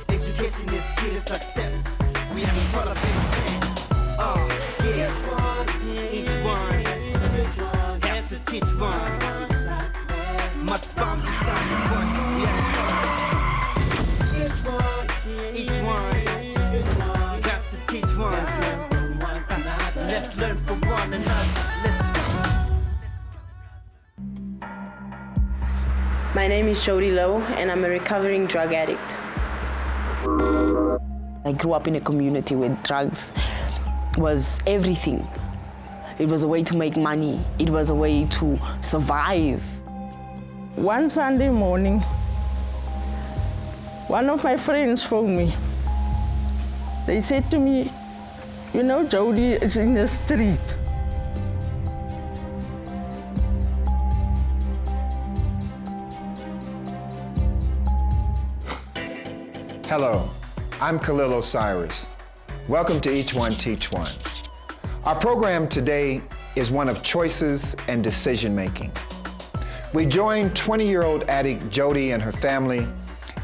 Education is key to success. We haven't taught up anything. Each one have to teach one. Must bomb beside the one. We haven't taught us. Each one got to teach one. Let's learn from one another. Let's go. My name is Jody and I'm a recovering drug addict. I grew up in a community where drugs was everything. It was a way to make money. It was a way to survive. One Sunday morning, one of my friends phoned me. They said to me, you know, Jody is in the street. Hello, I'm Khalil Osiris. Welcome to Each One Teach One. Our program today is one of choices and decision-making. We join 20-year-old addict Jody and her family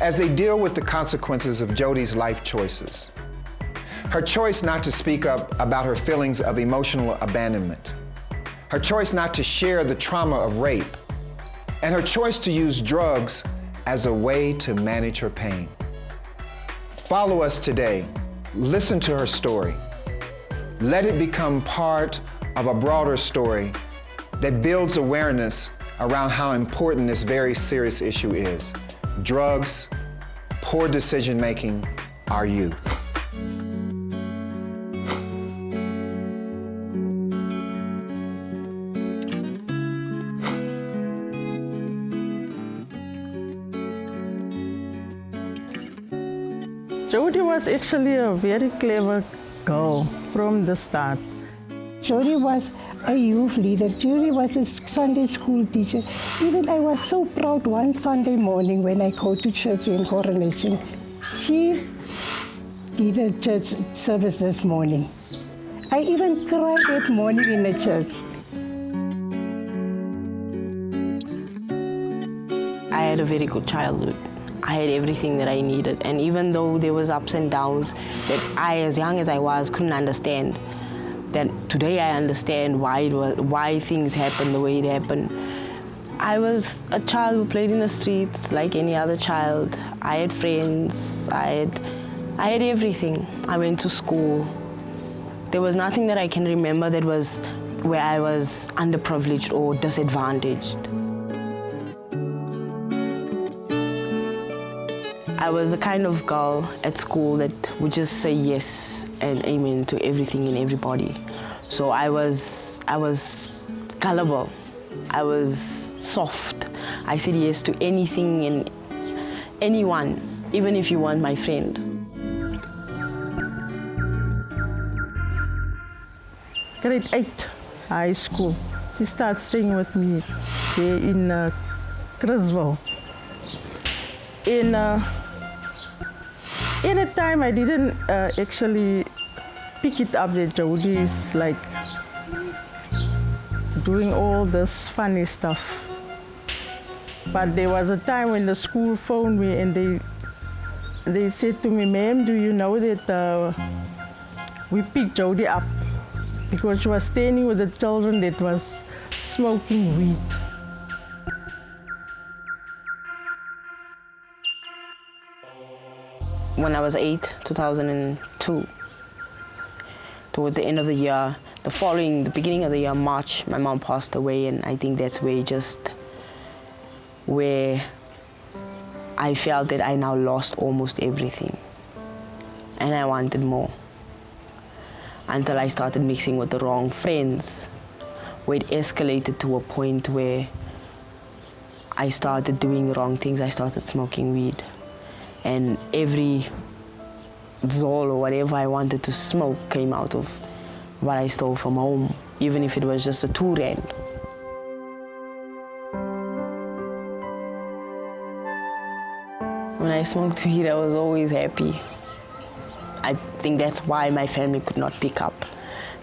as they deal with the consequences of Jody's life choices. Her choice not to speak up about her feelings of emotional abandonment, her choice not to share the trauma of rape, and her choice to use drugs as a way to manage her pain. Follow us today. Listen to her story. Let it become part of a broader story that builds awareness around how important this very serious issue is. Drugs, poor decision-making, our youth. Jody was actually a very clever girl from the start. Jody was a youth leader. Jody was a Sunday school teacher. Even I was so proud one Sunday morning when I go to church in Coronation. She did a church service this morning. I even cried that morning in the church. I had a very good childhood. I had everything that I needed, and even though there was ups and downs that I, as young as I was, couldn't understand, that today I understand why things happened the way it happened. I was a child who played in the streets like any other child. I had friends, I had everything. I went to school. There was nothing that I can remember that was where I was underprivileged or disadvantaged. I was the kind of girl at school that would just say yes and amen to everything and everybody. So I was gullible. I was soft. I said yes to anything and anyone, even if you weren't my friend. Grade 8, high school. She started staying with me there in Criswell. At the time, I didn't actually pick it up that Jody is like doing all this funny stuff. But there was a time when the school phoned me and they said to me, ma'am, do you know that we picked Jody up because she was standing with the children that was smoking weed. When I was 8, 2002, towards the end of the year, the beginning of the year, March, my mom passed away, and I think that's where I felt that I now lost almost everything. And I wanted more. Until I started mixing with the wrong friends, where it escalated to a point where I started doing the wrong things. I started smoking weed. And every Zol or whatever I wanted to smoke came out of what I stole from home, even if it was just a 2 rand. When I smoked weed, I was always happy. I think that's why my family could not pick up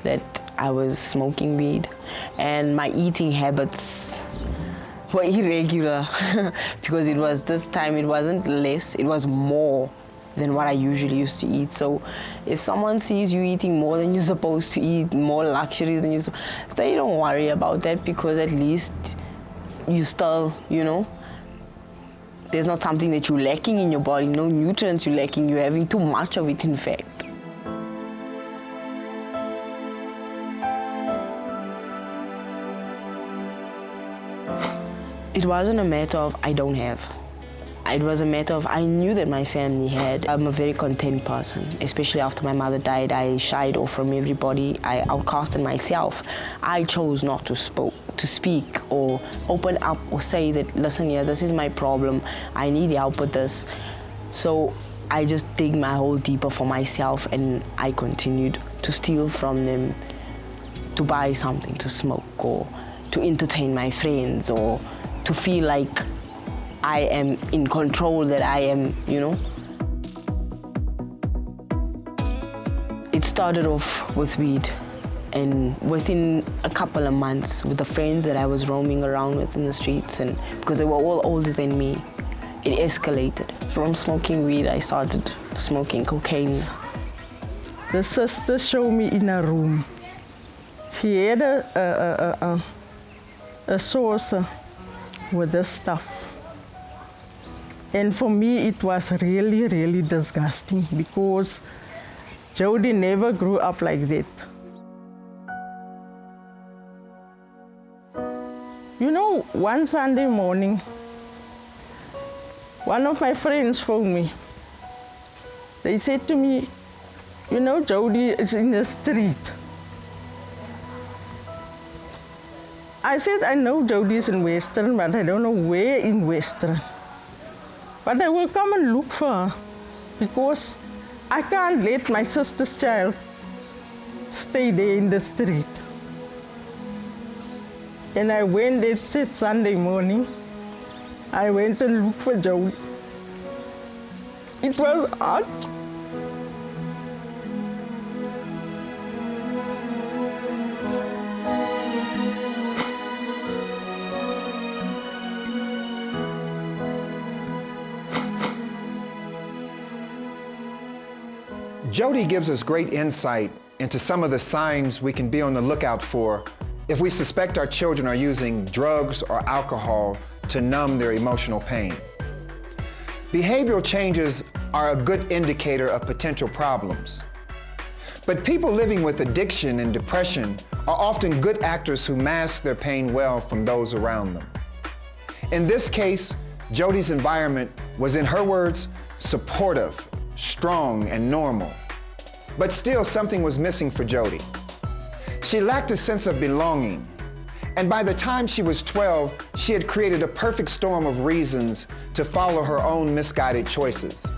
that I was smoking weed. And my eating habits were irregular because it was this time, it wasn't less, it was more than what I usually used to eat. So if someone sees you eating more than you're supposed to eat, more luxuries than they don't worry about that, because at least you still, you know, there's not something that you're lacking in your body, no nutrients you're lacking, you're having too much of it in fact. It wasn't a matter of I don't have. It was a matter of I knew that my family had. I'm a very content person, especially after my mother died. I shied off from everybody. I outcasted myself. I chose not to speak or open up or say that, listen here, this is my problem. I need help with this. So I just dig my hole deeper for myself, and I continued to steal from them, to buy something to smoke or to entertain my friends or to feel like I am in control, that I am, you know. It started off with weed, and within a couple of months, with the friends that I was roaming around with in the streets, and because they were all older than me, it escalated. From smoking weed, I started smoking cocaine. The sister showed me in a room. She had a saucer with this stuff. And for me, it was really, really disgusting, because Jody never grew up like that. You know, one Sunday morning, one of my friends phoned me. They said to me, you know, Jody is in the street. I said, I know Jody is in Western, but I don't know where in Western. But I will come and look for her, because I can't let my sister's child stay there in the street. And I went there that Sunday morning. I went and looked for Jody. It was hard. Jody gives us great insight into some of the signs we can be on the lookout for if we suspect our children are using drugs or alcohol to numb their emotional pain. Behavioral changes are a good indicator of potential problems. But people living with addiction and depression are often good actors who mask their pain well from those around them. In this case, Jody's environment was, in her words, supportive, strong, and normal. But still, something was missing for Jody. She lacked a sense of belonging, and by the time she was 12, she had created a perfect storm of reasons to follow her own misguided choices.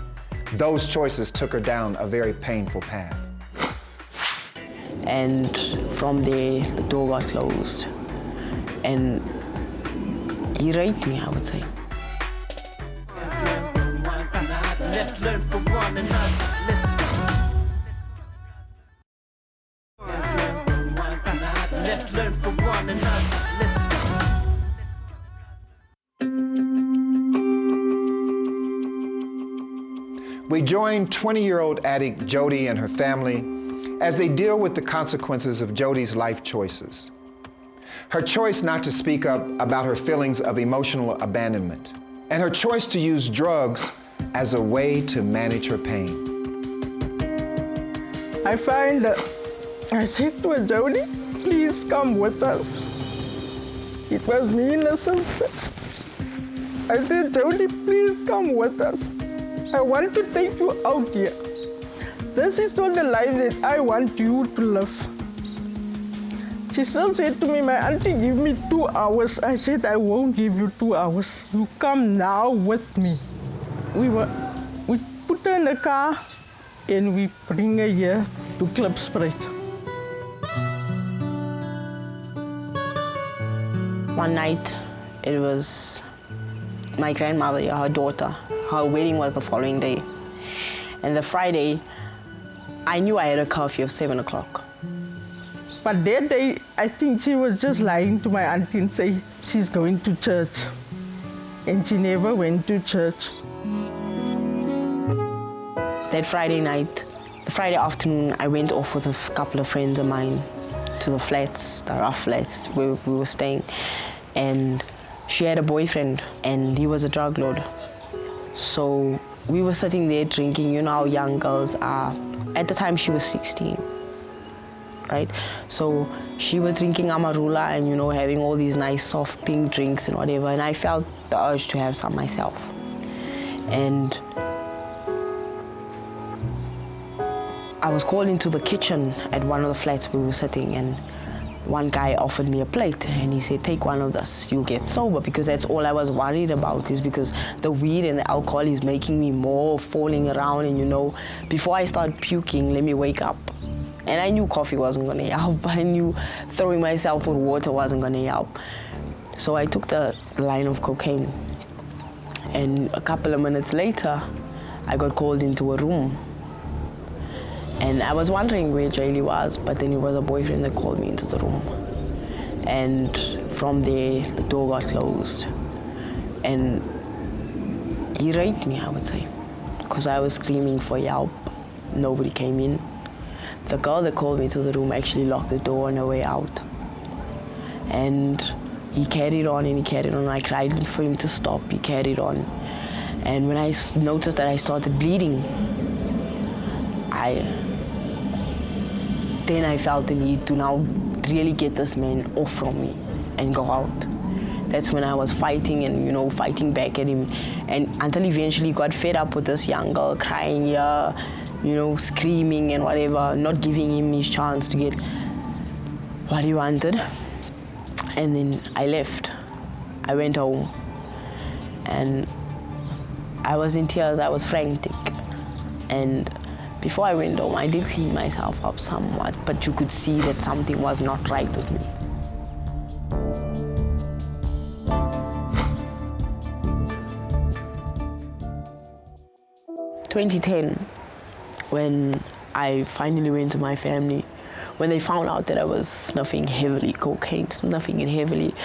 Those choices took her down a very painful path. And from there, the door got closed, and he raped me, I would say. Let's learn from one another. Let's go. Let's learn from one another. Let's go. We join 20-year-old addict Jody and her family as they deal with the consequences of Jody's life choices. Her choice not to speak up about her feelings of emotional abandonment, and her choice to use drugs as a way to manage her pain. I said to her, Jody, please come with us. It was me and the sister. I said, Jody, please come with us. I want to take you out here. This is not the life that I want you to live. She still said to me, my auntie, give me 2 hours. I said, I won't give you 2 hours. You come now with me. We put her in the car and we bring her here to Klipspruit. One night, it was my grandmother, her daughter. Her wedding was the following day. And the Friday, I knew I had a curfew of 7 o'clock. But that day, I think she was just lying to my auntie and say, she's going to church. And she never went to church. That Friday night, the Friday afternoon, I went off with a couple of friends of mine to the flats, the rough flats where we were staying. And she had a boyfriend, and he was a drug lord. So we were sitting there drinking. You know how young girls are. At the time, she was 16, right? So she was drinking amarula and, you know, having all these nice soft pink drinks and whatever. And I felt the urge to have some myself. And I was called into the kitchen at one of the flats where we were sitting, and one guy offered me a plate, and he said, take one of this, you'll get sober, because that's all I was worried about, is because the weed and the alcohol is making me more falling around, and, you know, before I start puking, let me wake up. And I knew coffee wasn't gonna help. I knew throwing myself with water wasn't gonna help. So I took the line of cocaine, and a couple of minutes later, I got called into a room. And I was wondering where Jody was, but then it was a boyfriend that called me into the room. And from there, the door got closed. And he raped me, I would say, because I was screaming for help. Nobody came in. The girl that called me to the room actually locked the door on her way out. And he carried on and he carried on. I cried for him to stop. He carried on. And when I noticed that I started bleeding, then I felt the need to now really get this man off from me and go out. That's when I was fighting and, you know, fighting back at him. And until eventually he got fed up with this young girl crying here, you know, screaming and whatever, not giving him his chance to get what he wanted. And then I left. I went home. And I was in tears, I was frantic. And before I went home, I did clean myself up somewhat, but you could see that something was not right with me. In 2010, when I finally went to my family, when they found out that I was snuffing heavily cocaine, snuffing it heavily,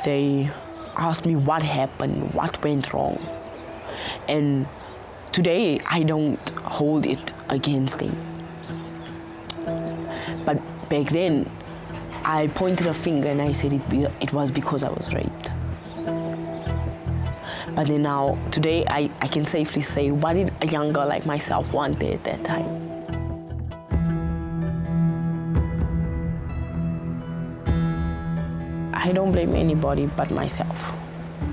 they asked me what happened, what went wrong. And today, I don't hold it against them. But back then, I pointed a finger and I said it was because I was raped. But then now, today, I can safely say, what did a young girl like myself want there at that time? I don't blame anybody but myself.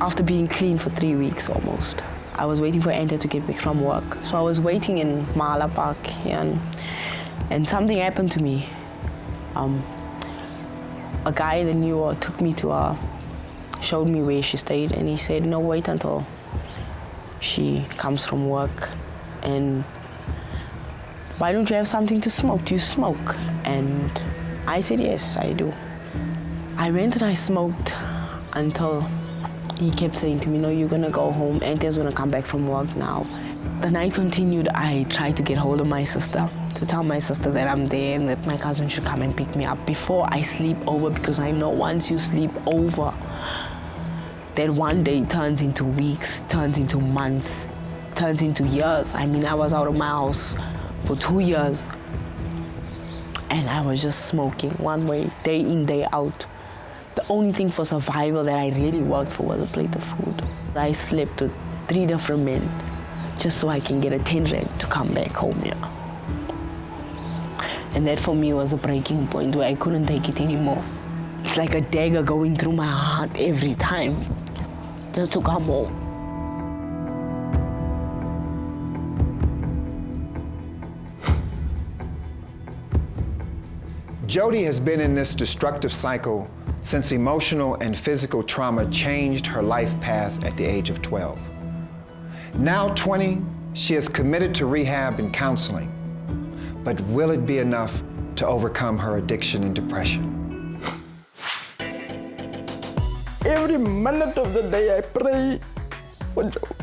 After being clean for 3 weeks almost, I was waiting for Anta to get back from work. So I was waiting in Mahala Park, and something happened to me. A guy that knew her took me to her, showed me where she stayed, and he said, no, wait until she comes from work, and why don't you have something to smoke? Do you smoke? And I said, yes, I do. I went and I smoked until he kept saying to me, no, you're gonna go home, Anta's gonna come back from work now. The night continued. I tried to get hold of my sister, to tell my sister that I'm there and that my cousin should come and pick me up before I sleep over, because I know once you sleep over, that one day turns into weeks, turns into months, turns into years. I mean, I was out of my house for 2 years, and I was just smoking one way, day in, day out. The only thing for survival that I really worked for was a plate of food. I slept with 3 different men just so I can get a 10 rand to come back home here. And that for me was a breaking point where I couldn't take it anymore. It's like a dagger going through my heart every time, just to come home. Jody has been in this destructive cycle since emotional and physical trauma changed her life path at the age of 12. Now 20, she is committed to rehab and counseling. But will it be enough to overcome her addiction and depression? Every minute of the day I pray for Jody.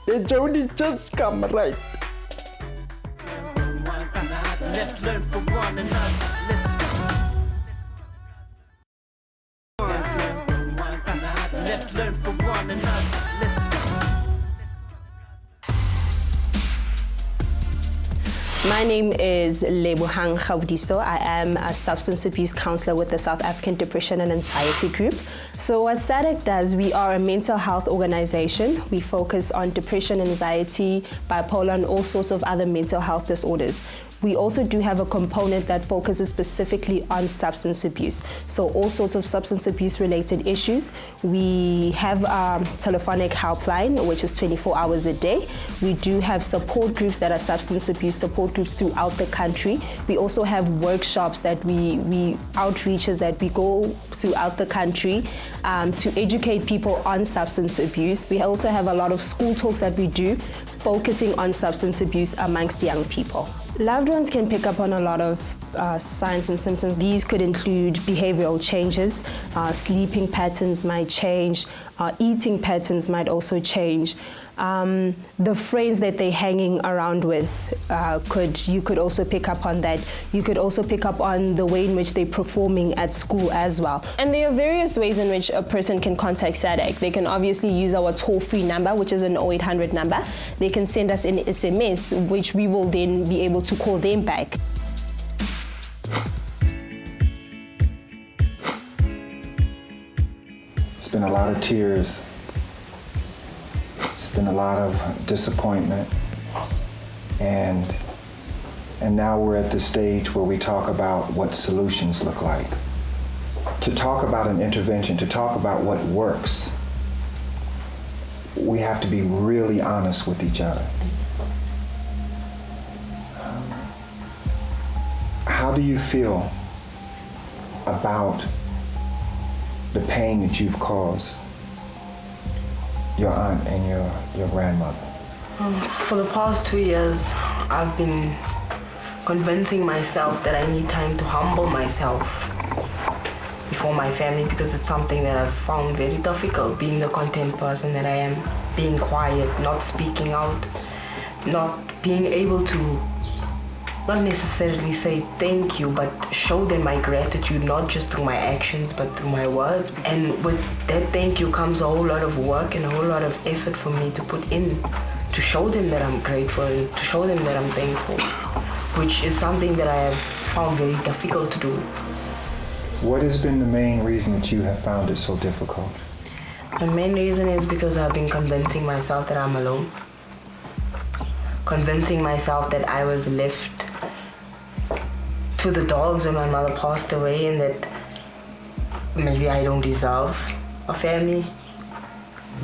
That Jody just come right. Let's learn from one another. Let's go. Let's learn from one another. Let's go. My name is Lebohang Gaudiso. I am a substance abuse counselor with the South African Depression and Anxiety Group. So what SADC does, we are a mental health organization. We focus on depression, anxiety, bipolar, and all sorts of other mental health disorders. We also do have a component that focuses specifically on substance abuse. So all sorts of substance abuse related issues. We have a telephonic helpline, which is 24 hours a day. We do have support groups that are substance abuse support groups throughout the country. We also have workshops that we outreaches that we go throughout the country to educate people on substance abuse. We also have a lot of school talks that we do focusing on substance abuse amongst young people. Loved ones can pick up on a lot of signs and symptoms. These could include behavioral changes, sleeping patterns might change, eating patterns might also change. The friends that they're hanging around with, you could also pick up on that. You could also pick up on the way in which they're performing at school as well. And there are various ways in which a person can contact SADC. They can obviously use our toll-free number, which is an 0800 number. They can send us an SMS, which we will then be able to call them back. It's been a lot of tears. It's been a lot of disappointment. And now we're at the stage where we talk about what solutions look like. To talk about an intervention, to talk about what works, we have to be really honest with each other. How do you feel about the pain that you've caused your aunt and your grandmother? For the past 2 years, I've been convincing myself that I need time to humble myself before my family, because it's something that I've found very difficult, being the content person that I am, being quiet, not speaking out, not being able to not necessarily say thank you, but show them my gratitude, not just through my actions, but through my words. And with that thank you comes a whole lot of work and a whole lot of effort for me to put in, to show them that I'm grateful and to show them that I'm thankful, which is something that I have found very difficult to do. What has been the main reason that you have found it so difficult? The main reason is because I've been convincing myself that I'm alone. Convincing myself that I was left to the dogs when my mother passed away, and that maybe I don't deserve a family.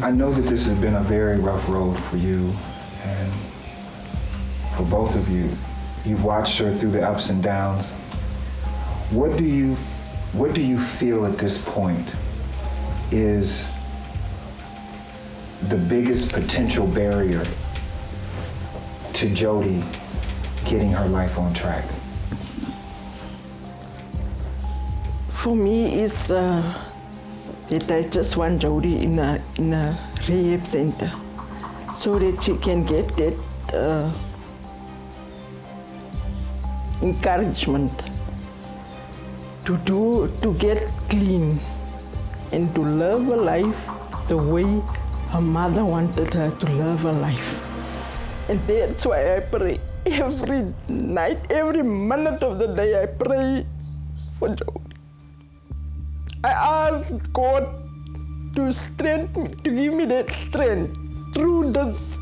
I know that this has been a very rough road for you and for both of you. You've watched her through the ups and downs. What do you feel at this point is the biggest potential barrier to Jody getting her life on track? For me, is that I just want Jody in a rehab center so that she can get that encouragement to get clean and to live a life the way her mother wanted her to live a life. And that's why I pray every night, every minute of the day. I pray for Jody. I ask God to strengthen me, to give me that strength through this,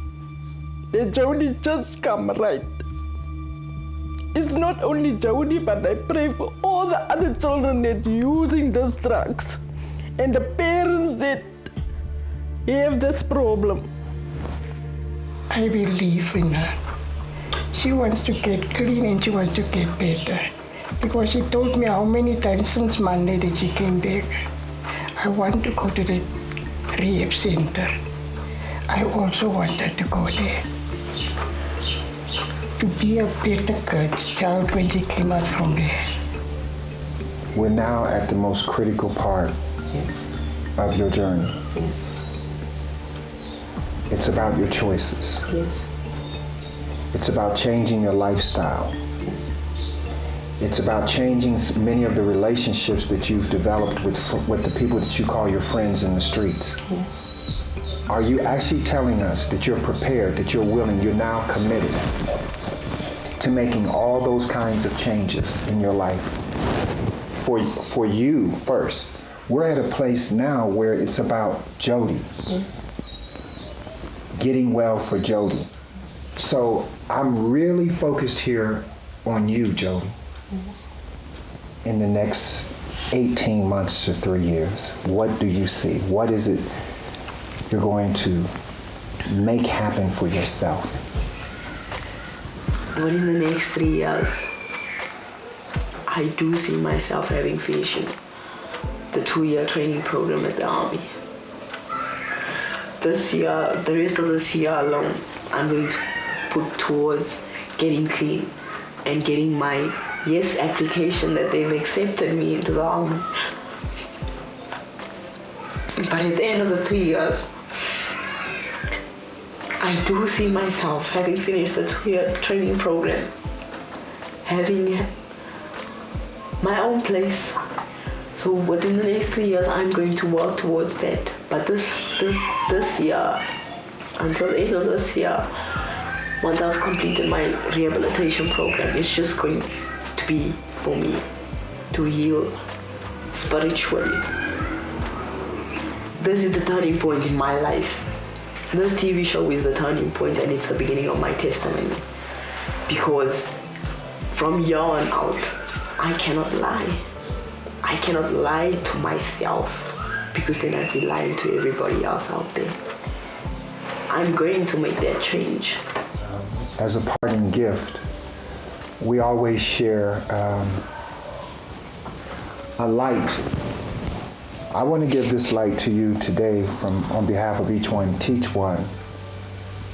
that Jody just come right. It's not only Jody, but I pray for all the other children that are using these drugs and the parents that have this problem. I believe in her. She wants to get clean and she wants to get better. Because she told me how many times since Monday that she came back. I want to go to the rehab center. I also want her to go there. To be a better child when she came out from there. We're now at the most critical part of your journey. Yes. It's about your choices. Yes. It's about changing your lifestyle. It's about changing many of the relationships that you've developed with the people that you call your friends in the streets. Yes. Are you actually telling us that you're prepared, that you're willing, you're now committed to making all those kinds of changes in your life? For you first. We're at a place now where it's about Jody. Yes. Getting well for Jody. So I'm really focused here on you, Jody. In the next 18 months to 3 years, what do you see? What is it you're going to make happen for yourself? Within the next 3 years, I do see myself having finishing the 2-year training program at the Army. This year, the rest of this year alone, I'm going to put towards getting clean and getting my yes application that they've accepted me into the Army. But at the end of the 3 years, I do see myself having finished the 2-year training program, having my own place. So within the next 3 years, I'm going to work towards that. But this year, until the end of this year, once I've completed my rehabilitation program, it's just going to be for me to heal spiritually. This is the turning point in my life. This TV show is the turning point, and it's the beginning of my testimony. Because from here on out, I cannot lie. I cannot lie to myself, because then I'd be lying to everybody else out there. I'm going to make that change. As a parting gift, we always share a light. I want to give this light to you today on behalf of each one, Teach One.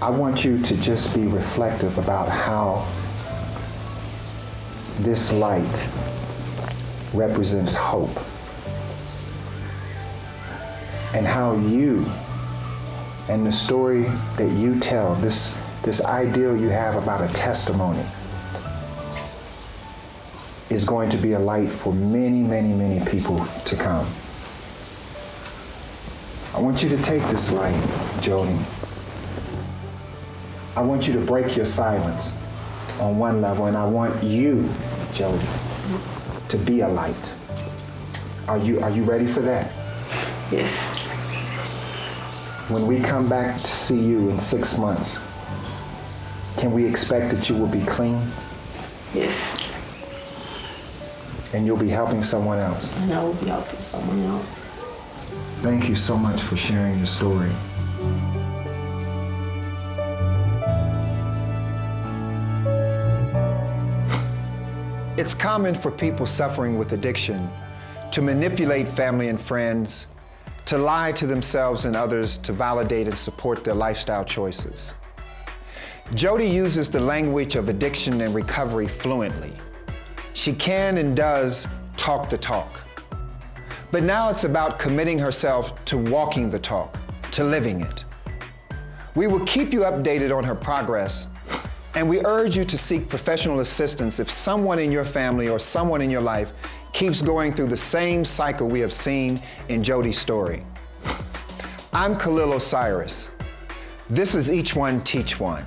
I want you to just be reflective about how this light represents hope, and how you and the story that you tell, this ideal you have about a testimony, is going to be a light for many, many, many people to come. I want you to take this light, Jody. I want you to break your silence on one level, and I want you, Jody, to be a light. Are you ready for that? Yes. When we come back to see you in 6 months, can we expect that you will be clean? Yes. And you'll be helping someone else? And I will be helping someone else. Thank you so much for sharing your story. It's common for people suffering with addiction to manipulate family and friends, to lie to themselves and others to validate and support their lifestyle choices. Jody uses the language of addiction and recovery fluently. She can and does talk the talk. But now it's about committing herself to walking the talk, to living it. We will keep you updated on her progress, and we urge you to seek professional assistance if someone in your family or someone in your life keeps going through the same cycle we have seen in Jody's story. I'm Khalil Osiris. This is Each One Teach One.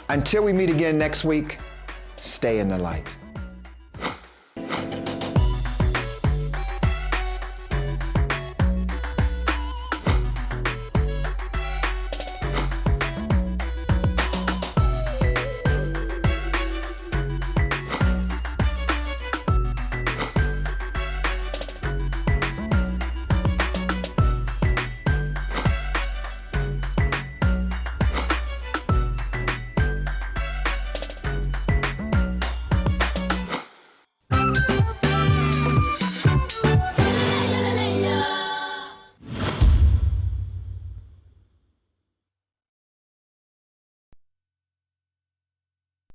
Until we meet again next week, stay in the light.